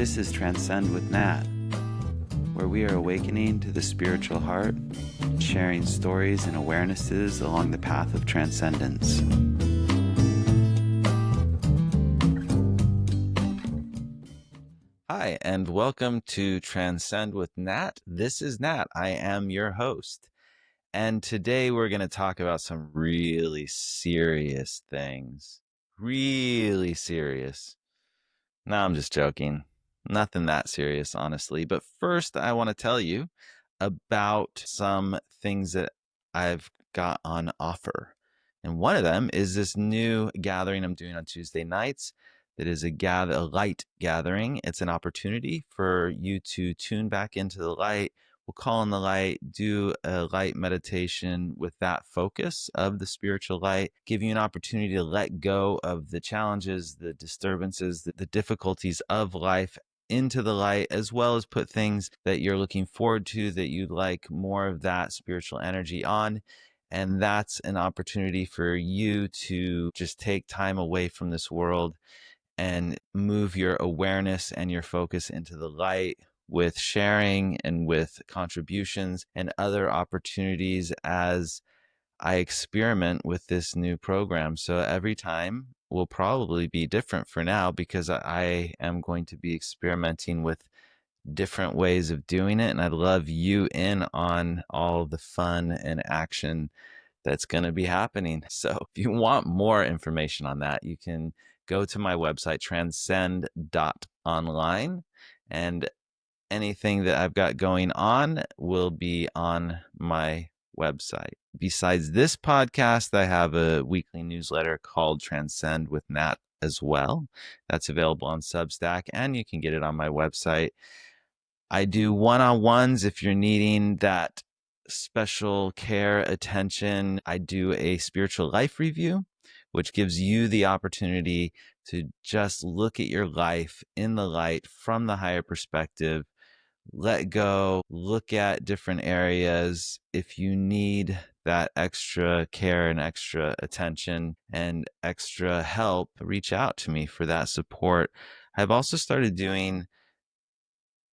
This is Transcend with Nat, where we are awakening to the spiritual heart and sharing stories and awarenesses along the path of transcendence. Hi, and welcome to Transcend with Nat. This is Nat. I am your host. And today we're going to talk about some really serious things. Really serious. No, I'm just joking. Nothing that serious, honestly. But first, I want to tell you about some things that I've got on offer. And one of them is this new gathering I'm doing on Tuesday nights. That is a light gathering. It's an opportunity for you to tune back into the light. We'll call on the light, do a light meditation with that focus of the spiritual light, give you an opportunity to let go of the challenges, the disturbances, the difficulties of life into the light, as well as put things that you're looking forward to that you'd like more of that spiritual energy on. And that's an opportunity for you to just take time away from this world and move your awareness and your focus into the light with sharing and with contributions and other opportunities as I experiment with this new program. So every time will probably be different for now because I am going to be experimenting with different ways of doing it. And I'd love you in on all the fun and action that's going to be happening. So if you want more information on that, you can go to my website, transcend.online, and anything that I've got going on will be on my website. Besides this podcast, I have a weekly newsletter called Transcend with Nat as well. That's available on Substack, and you can get it on my website. I do one-on-ones if you're needing that special care, attention. I do a spiritual life review, which gives you the opportunity to just look at your life in the light from the higher perspective, let go, look at different areas. If you need that extra care and extra attention and extra help, reach out to me for that support. I've also started doing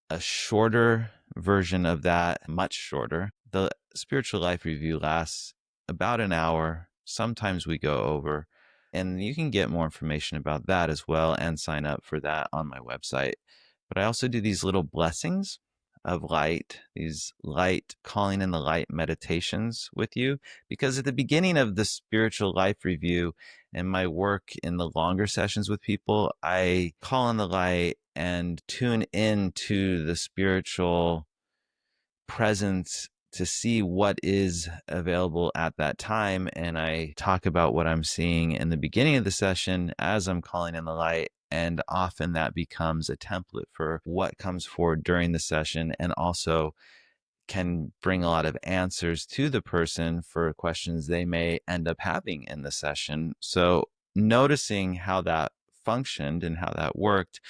a shorter version of that, much shorter. The spiritual life review lasts about an hour. Sometimes we go over, and you can get more information about that as well and sign up for that on my website. But I also do these little blessings of light, these light, calling in the light meditations with you, because at the beginning of the spiritual life review and my work in the longer sessions with people, I call in the light and tune into the spiritual presence to see what is available at that time. And I talk about what I'm seeing in the beginning of the session as I'm calling in the light. And often that becomes a template for what comes forward during the session, and also can bring a lot of answers to the person for questions they may end up having in the session. So noticing how that functioned and how that worked,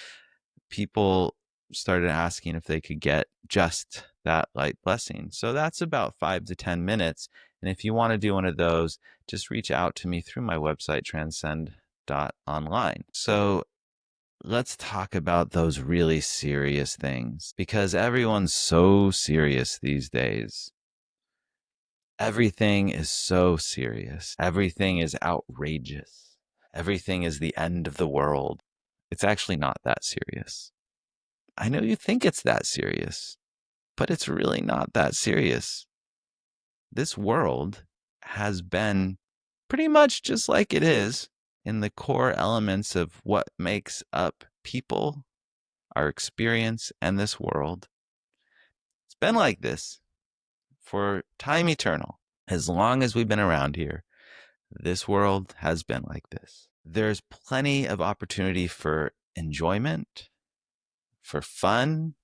people started asking if they could get just that light blessing. So that's about 5 to 10 minutes. And if you want to do one of those, just reach out to me through my website, transcend.online. So let's talk about those really serious things, because everyone's so serious these days. Everything is so serious. Everything is outrageous. Everything is the end of the world. It's actually not that serious. I know you think it's that serious, but it's really not that serious. This world has been pretty much just like it is in the core elements of what makes up people, our experience, and this world. It's been like this for time eternal. As long as we've been around here, this world has been like this. There's plenty of opportunity for enjoyment, for fun,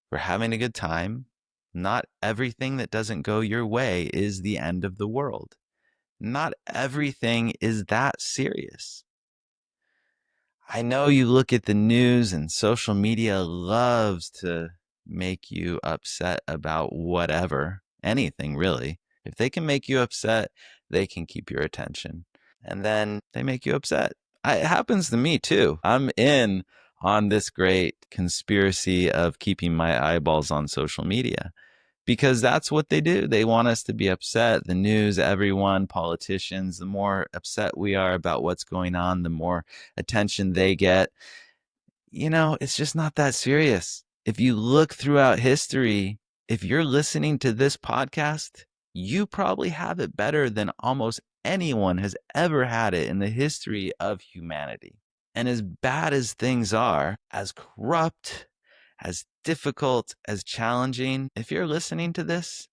for having a good time. Not everything that doesn't go your way is the end of the world. Not everything is that serious. I know you look at the news and social media loves to make you upset about whatever, anything really. If they can make you upset, they can keep your attention. And then they make you upset. It happens to me too. I'm in on this great conspiracy of keeping my eyeballs on social media, because that's what they do. They want us to be upset. The news, everyone, politicians, the more upset we are about what's going on, the more attention they get. It's just not that serious. If you look throughout history, if you're listening to this podcast, you probably have it better than almost anyone has ever had it in the history of humanity. And as bad as things are, as corrupt, as difficult, as challenging, if you're listening to this,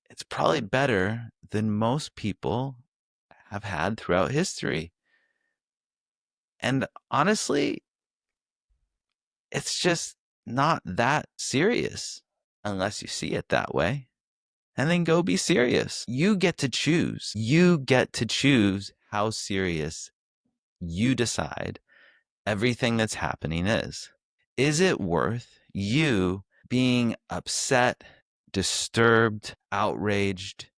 it's probably better than most people have had throughout history. And honestly, it's just not that serious unless you see it that way. And then go be serious. You get to choose. You get to choose how serious you decide everything that's happening is. Is it worth you being upset, disturbed, outraged?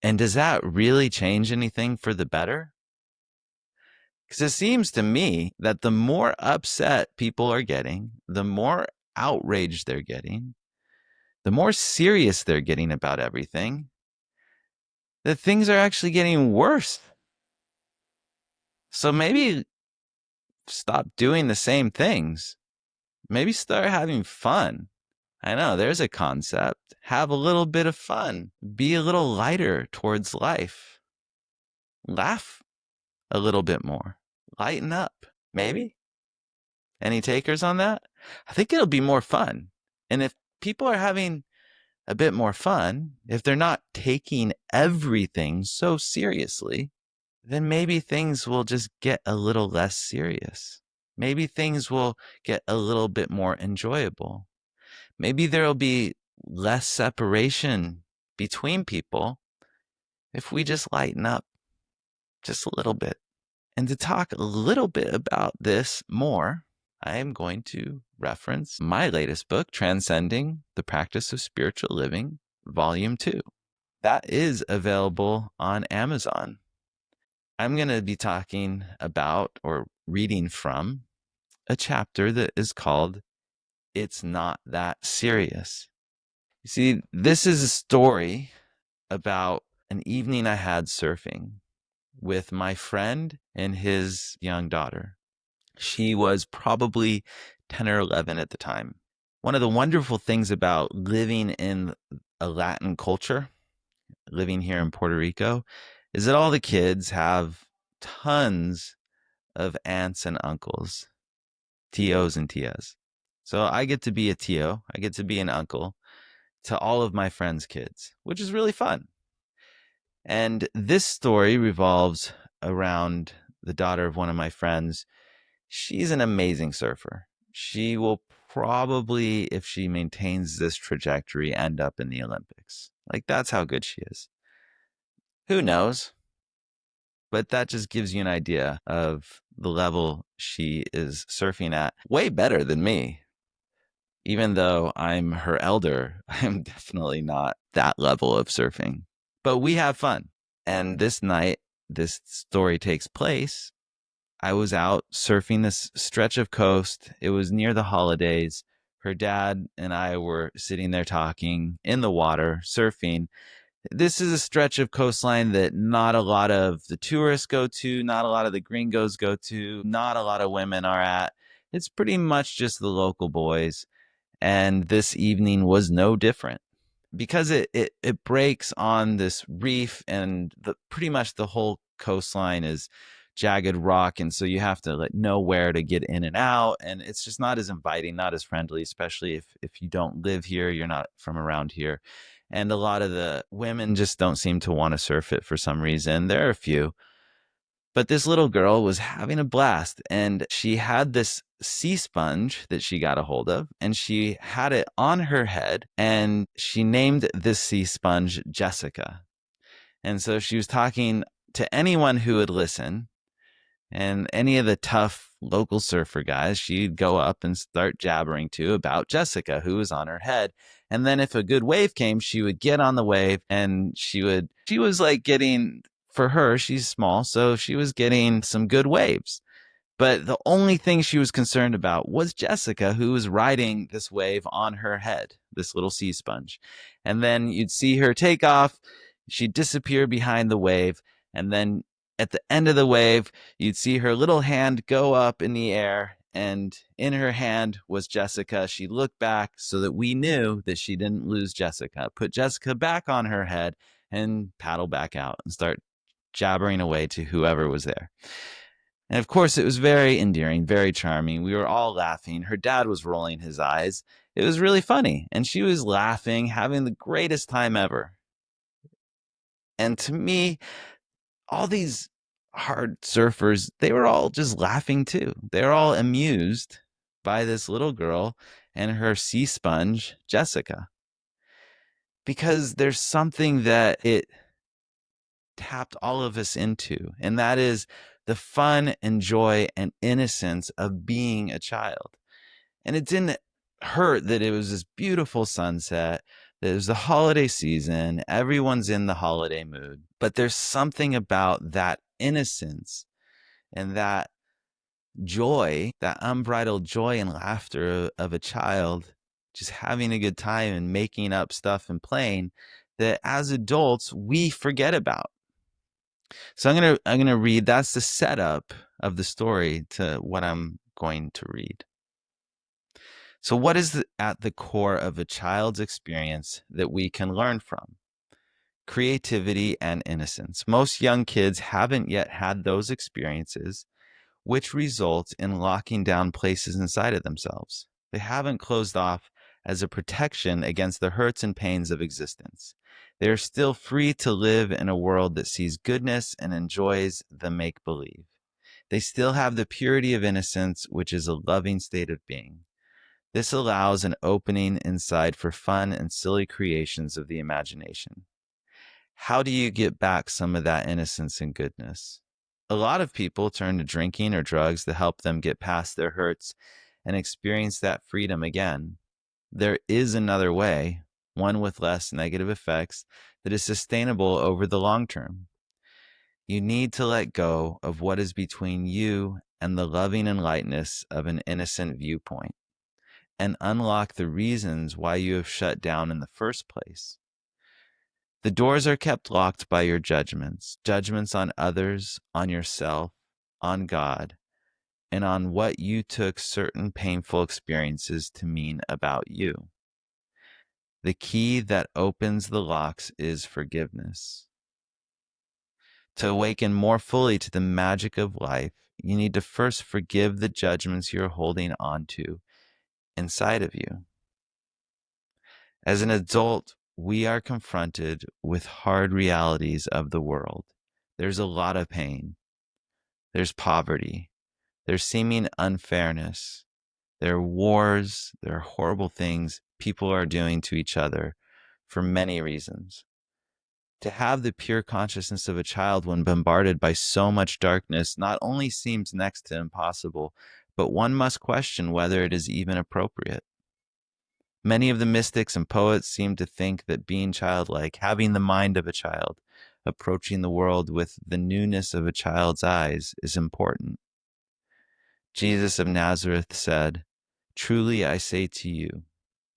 And does that really change anything for the better? Because it seems to me that the more upset people are getting, the more outraged they're getting, the more serious they're getting about everything, that things are actually getting worse. So maybe stop doing the same things. Maybe start having fun. I know there's a concept. Have a little bit of fun. Be a little lighter towards life. Laugh a little bit more. Lighten up. Maybe. Any takers on that? I think it'll be more fun. And if people are having a bit more fun, if they're not taking everything so seriously, then maybe things will just get a little less serious. Maybe things will get a little bit more enjoyable. Maybe there'll be less separation between people if we just lighten up just a little bit. And to talk a little bit about this more, I am going to reference my latest book, Transcending the Practice of Spiritual Living, Volume 2. That is available on Amazon. I'm going to be talking about or reading from a chapter that is called It's Not That Serious. You see, this is a story about an evening I had surfing with my friend and his young daughter. She was probably 10 or 11 at the time. One of the wonderful things about living in a Latin culture, living here in Puerto Rico, is that all the kids have tons of aunts and uncles, tios and tias. So I get to be a tio, I get to be an uncle to all of my friends' kids, which is really fun. And this story revolves around the daughter of one of my friends. She's an amazing surfer. She will probably, if she maintains this trajectory, end up in the Olympics. Like, that's how good she is. Who knows? But that just gives you an idea of the level she is surfing at. Way better than me. Even though I'm her elder, I'm definitely not that level of surfing. But we have fun. And this night, this story takes place. I was out surfing this stretch of coast. It was near the holidays. Her dad and I were sitting there talking in the water, surfing. This is a stretch of coastline that not a lot of the tourists go to, not a lot of the gringos go to, not a lot of women are at. It's pretty much just the local boys. And this evening was no different because it breaks on this reef, and pretty much the whole coastline is jagged rock, and so you have to know where to get in and out, and it's just not as inviting, not as friendly, especially if you don't live here, you're not from around here. And a lot of the women just don't seem to want to surf it for some reason. There are a few, but this little girl was having a blast, and she had this sea sponge that she got a hold of, and she had it on her head, and she named this sea sponge Jessica. And so she was talking to anyone who would listen, and any of the tough local surfer guys, she'd go up and start jabbering to about Jessica, who was on her head. And then if a good wave came, she would get on the wave, and she was like getting, for her, she's small, so she was getting some good waves. But the only thing she was concerned about was Jessica, who was riding this wave on her head, this little sea sponge. And then you'd see her take off. She'd disappear behind the wave. And then at the end of the wave, you'd see her little hand go up in the air. And in her hand was Jessica. She looked back so that we knew that she didn't lose Jessica, put Jessica back on her head and paddle back out and start jabbering away to whoever was there. And of course, it was very endearing, very charming. We were all laughing. Her dad was rolling his eyes. It was really funny. And she was laughing, having the greatest time ever. And to me, all these hard surfers, they were all just laughing too. They were all amused by this little girl and her sea sponge, Jessica. Because there's something that it tapped all of us into, and that is the fun and joy and innocence of being a child. And it didn't hurt that it was this beautiful sunset, that it was the holiday season, everyone's in the holiday mood. But there's something about that innocence and that joy, that unbridled joy and laughter of a child just having a good time and making up stuff and playing, that as adults we forget about. So I'm gonna read. That's the setup of the story to what I'm going to read. So, what is at the core of a child's experience that we can learn from? Creativity and innocence. Most young kids haven't yet had those experiences, which results in locking down places inside of themselves. They haven't closed off as a protection against the hurts and pains of existence. They are still free to live in a world that sees goodness and enjoys the make believe. They still have the purity of innocence, which is a loving state of being. This allows an opening inside for fun and silly creations of the imagination. How do you get back some of that innocence and goodness? A lot of people turn to drinking or drugs to help them get past their hurts and experience that freedom again. There is another way, one with less negative effects, that is sustainable over the long term. You need to let go of what is between you and the loving and lightness of an innocent viewpoint, and unlock the reasons why you have shut down in the first place. The doors are kept locked by your judgments, judgments on others, on yourself, on God, and on what you took certain painful experiences to mean about you. The key that opens the locks is forgiveness. To awaken more fully to the magic of life, you need to first forgive the judgments you're holding on to inside of you. As an adult, we are confronted with hard realities of the world. There's a lot of pain. There's poverty. There's seeming unfairness. There are wars. There are horrible things people are doing to each other for many reasons. To have the pure consciousness of a child when bombarded by so much darkness not only seems next to impossible, but one must question whether it is even appropriate. Many of the mystics and poets seem to think that being childlike, having the mind of a child, approaching the world with the newness of a child's eyes is important. Jesus of Nazareth said, "Truly I say to you,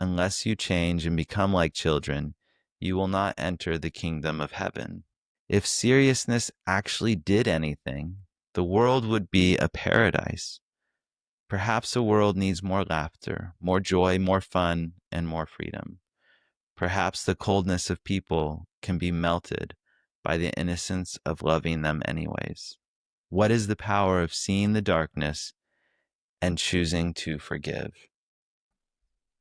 unless you change and become like children, you will not enter the kingdom of heaven." If seriousness actually did anything, the world would be a paradise. Perhaps the world needs more laughter, more joy, more fun, and more freedom. Perhaps the coldness of people can be melted by the innocence of loving them anyways. What is the power of seeing the darkness and choosing to forgive?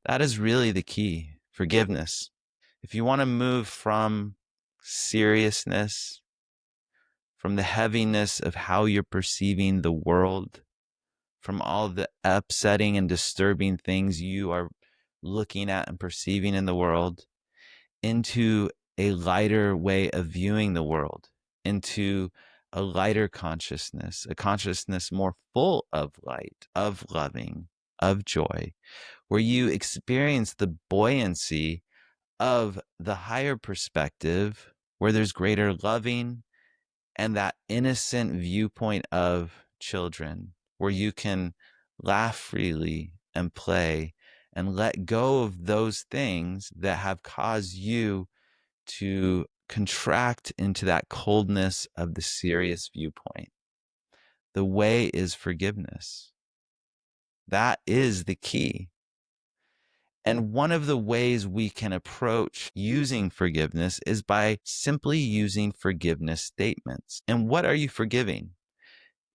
That is really the key, forgiveness. If you want to move from seriousness, from the heaviness of how you're perceiving the world, from all the upsetting and disturbing things you are looking at and perceiving in the world, into a lighter way of viewing the world, into a lighter consciousness, a consciousness more full of light, of loving, of joy, where you experience the buoyancy of the higher perspective, where there's greater loving and that innocent viewpoint of children, where you can laugh freely and play and let go of those things that have caused you to contract into that coldness of the serious viewpoint. The way is forgiveness. That is the key. And one of the ways we can approach using forgiveness is by simply using forgiveness statements. And what are you forgiving?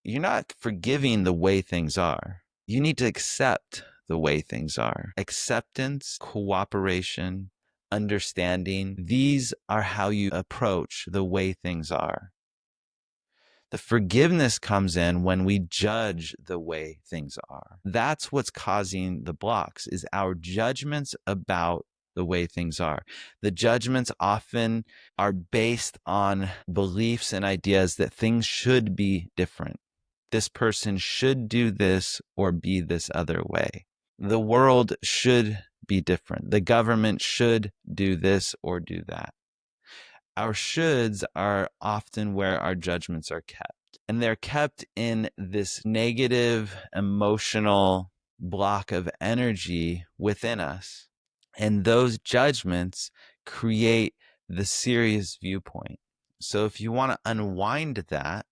You're not forgiving the way things are. You need to accept the way things are. Acceptance, cooperation, understanding, these are how you approach the way things are. The forgiveness comes in when we judge the way things are. That's what's causing the blocks, is our judgments about the way things are. The judgments often are based on beliefs and ideas that things should be different. This person should do this or be this other way. The world should be different. The government should do this or do that. Our shoulds are often where our judgments are kept. And they're kept in this negative emotional block of energy within us. And those judgments create the serious viewpoint. So if you want to unwind that,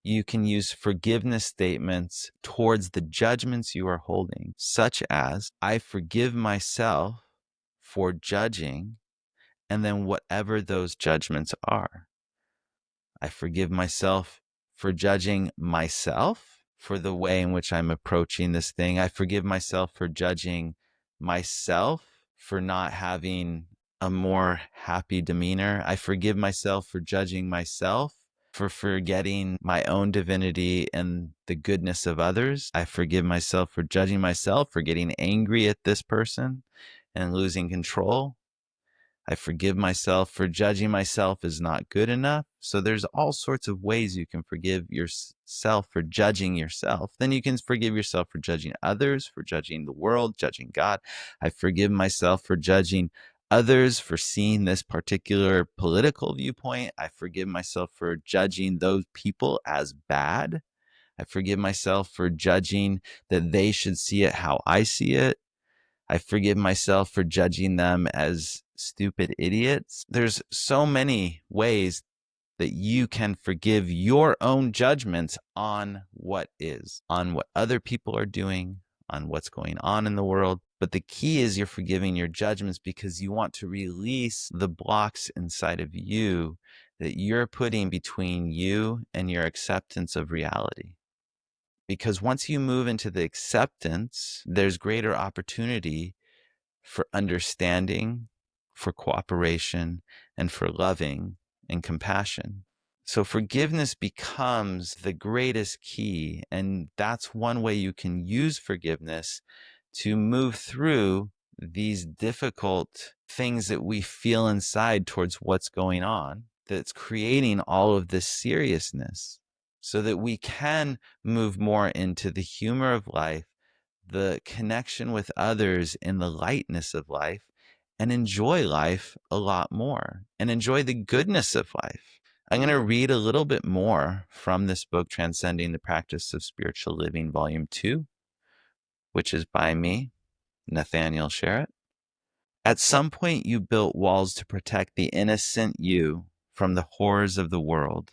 you can use forgiveness statements towards the judgments you are holding, such as, I forgive myself for judging, and then whatever those judgments are. I forgive myself for judging myself for the way in which I'm approaching this thing. I forgive myself for judging myself for not having a more happy demeanor. I forgive myself for judging myself for forgetting my own divinity and the goodness of others. I forgive myself for judging myself for getting angry at this person and losing control. I forgive myself for judging myself as not good enough. So there's all sorts of ways you can forgive yourself for judging yourself. Then you can forgive yourself for judging others, for judging the world, judging God. I forgive myself for judging others for seeing this particular political viewpoint. I forgive myself for judging those people as bad. I forgive myself for judging that they should see it how I see it. I forgive myself for judging them as stupid idiots. There's so many ways that you can forgive your own judgments on what is, on what other people are doing, on what's going on in the world. But the key is you're forgiving your judgments because you want to release the blocks inside of you that you're putting between you and your acceptance of reality. Because once you move into the acceptance, there's greater opportunity for understanding, for cooperation, and for loving and compassion. So forgiveness becomes the greatest key. And that's one way you can use forgiveness to move through these difficult things that we feel inside towards what's going on, that's creating all of this seriousness, so that we can move more into the humor of life, the connection with others in the lightness of life, and enjoy life a lot more and enjoy the goodness of life. I'm going to read a little bit more from this book, Transcending the Practice of Spiritual Living, Volume 2, which is by me, Nathaniel Sherritt. At some point, you built walls to protect the innocent you from the horrors of the world.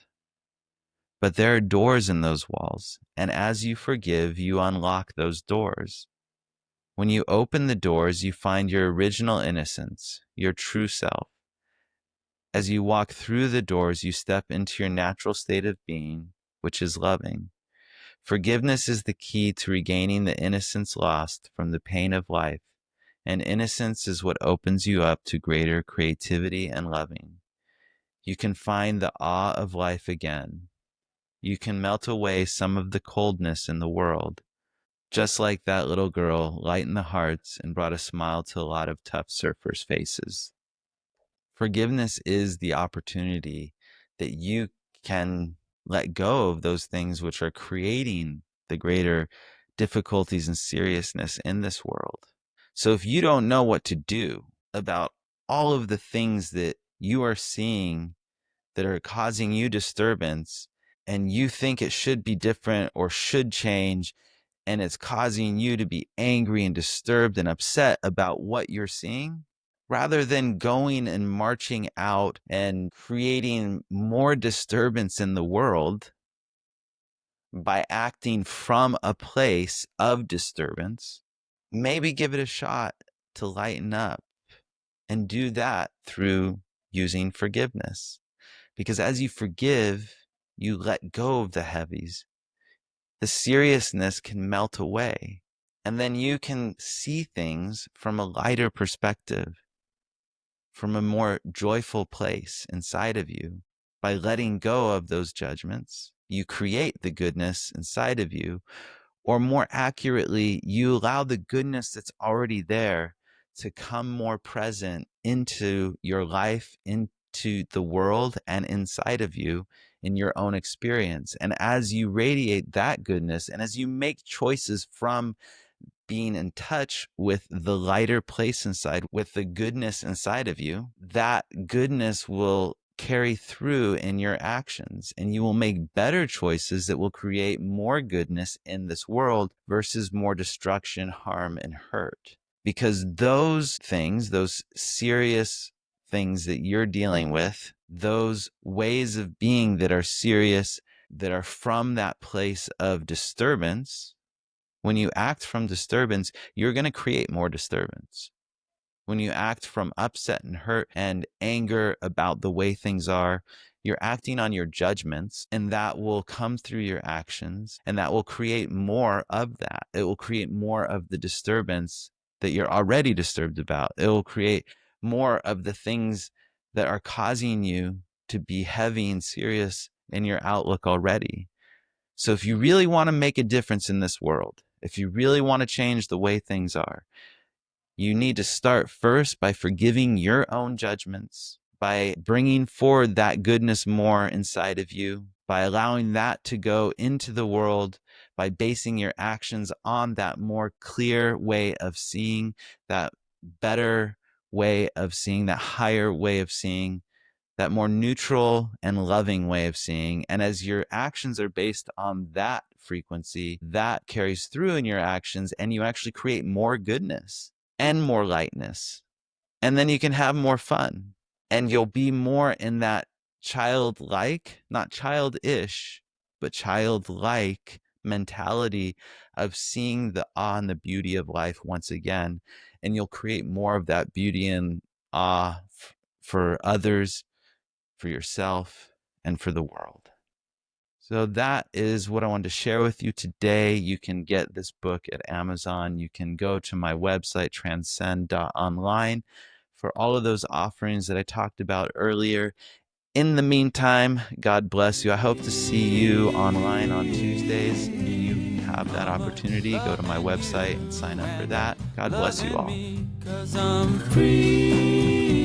But there are doors in those walls, and as you forgive, you unlock those doors. When you open the doors, you find your original innocence, your true self. As you walk through the doors, you step into your natural state of being, which is loving. Forgiveness is the key to regaining the innocence lost from the pain of life, and innocence is what opens you up to greater creativity and loving. You can find the awe of life again. You can melt away some of the coldness in the world. Just like that little girl lightened the hearts and brought a smile to a lot of tough surfers' faces. Forgiveness is the opportunity that you can let go of those things which are creating the greater difficulties and seriousness in this world. So if you don't know what to do about all of the things that you are seeing that are causing you disturbance, and you think it should be different or should change, and it's causing you to be angry and disturbed and upset about what you're seeing, rather than going and marching out and creating more disturbance in the world by acting from a place of disturbance, maybe give it a shot to lighten up, and do that through using forgiveness. Because as you forgive, you let go of the heavies. The seriousness can melt away, and then you can see things from a lighter perspective, from a more joyful place inside of you. By letting go of those judgments, you create the goodness inside of you, or more accurately, you allow the goodness that's already there to come more present into your life, into the world, and inside of you in your own experience. And as you radiate that goodness, and as you make choices from being in touch with the lighter place inside, with the goodness inside of you, that goodness will carry through in your actions, and you will make better choices that will create more goodness in this world versus more destruction, harm, and hurt. Because those things, those serious things that you're dealing with, those ways of being that are serious, that are from that place of disturbance, when you act from disturbance, you're going to create more disturbance. When you act from upset and hurt and anger about the way things are, you're acting on your judgments, and that will come through your actions, and that will create more of that. It will create more of the disturbance that you're already disturbed about. It will create more of the things that are causing you to be heavy and serious in your outlook already. So if you really want to make a difference in this world, if you really want to change the way things are, you need to start first by forgiving your own judgments, by bringing forward that goodness more inside of you, by allowing that to go into the world, by basing your actions on that more clear way of seeing, that better way of seeing, that higher way of seeing, that more neutral and loving way of seeing. And as your actions are based on that frequency, that carries through in your actions, and you actually create more goodness and more lightness. And then you can have more fun, and you'll be more in that childlike, not childish, but childlike mentality of seeing the awe and the beauty of life once again. And you'll create more of that beauty and awe for others, for yourself, and for the world. So that is what I wanted to share with you today. You can get this book at Amazon. You can go to my website, transcend.online, for all of those offerings that I talked about earlier. In the meantime, God bless you. I hope to see you online on Tuesdays. If you have that opportunity, go to my website and sign up for that. God bless you all. 'Cause I'm free.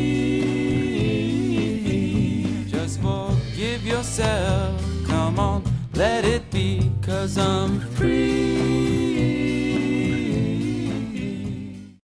Just forgive yourself. Come on, let it be. 'Cause I'm free.